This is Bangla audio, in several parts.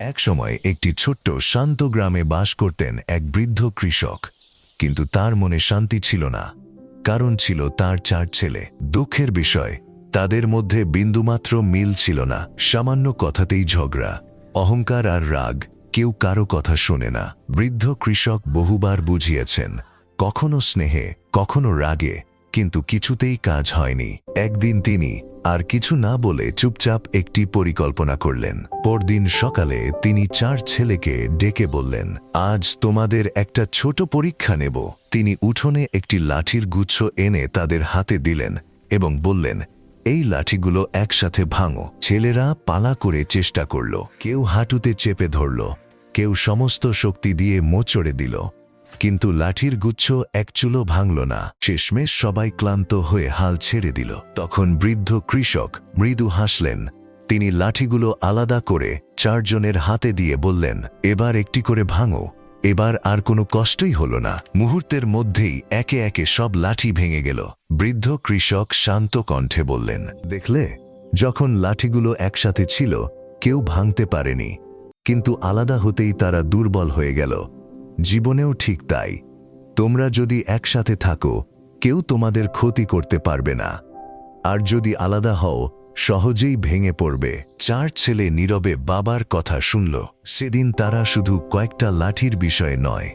একসময় একটি ছোট্ট শান্ত গ্রামে বাস করতেন এক বৃদ্ধ কৃষক, কিন্তু তার মনে শান্তি ছিল না। কারণ ছিল তার 4 ছেলে। দুঃখের বিষয়, তাদের মধ্যে বিন্দুমাত্র মিল ছিল না। সামান্য কথাতেই ঝগড়া, অহংকার আর রাগ, কেউ কারো কথা শোনে না। বৃদ্ধ কৃষক বহুবার বুঝিয়েছেন, কখনো স্নেহে, কখনো রাগে, কিন্তু কিছুতেই কাজ হয়নি। একদিন তিনি আর কিছু না বলে চুপচাপ একটি পরিকল্পনা করলেন। পরদিন সকালে তিনি 4 ছেলেকে ডেকে বললেন, আজ তোমাদের একটা ছোট পরীক্ষা নেব। তিনি উঠোনে একটি লাঠির গুচ্ছ এনে তাদের হাতে দিলেন এবং বললেন, এই লাঠিগুলো একসাথে ভাঙো। ছেলেরা পালা করে চেষ্টা করল। কেউ হাঁটুতে চেপে ধরল, কেউ সমস্ত শক্তি দিয়ে মোচড়ে দিল, কিন্তু লাঠির গুচ্ছ এক চুলো ভাঙল না। শেষমেশ সবাই ক্লান্ত হয়ে হাল ছেড়ে দিল। তখন বৃদ্ধ কৃষক মৃদু হাসলেন। তিনি লাঠিগুলো আলাদা করে 4 জনের হাতে দিয়ে বললেন, এবার একটি করে ভাঙো। এবার আর কোনো কষ্টই হলো না। মুহূর্তের মধ্যেই একে একে সব লাঠি ভেঙে গেল। বৃদ্ধ কৃষক শান্ত কণ্ঠে বললেন, দেখলে, যখন লাঠিগুলো একসাথে ছিল কেউ ভাঙতে পারেনি, কিন্তু আলাদা হতেই তারা দুর্বল হয়ে গেল। জীবনেও ঠিক তাই। তোমরা যদি একসাথে থাকো, কেউ তোমাদের ক্ষতি করতে পারবে না, আর যদি আলাদা হও, সহজেই ভেঙে পড়বে। 4 ছেলে নীরবে বাবার কথা শুনল। সেদিন তারা শুধু কয়েকটা লাঠির বিষয়ে নয়,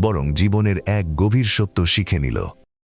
বরং জীবনের এক গভীর সত্য শিখে নিল।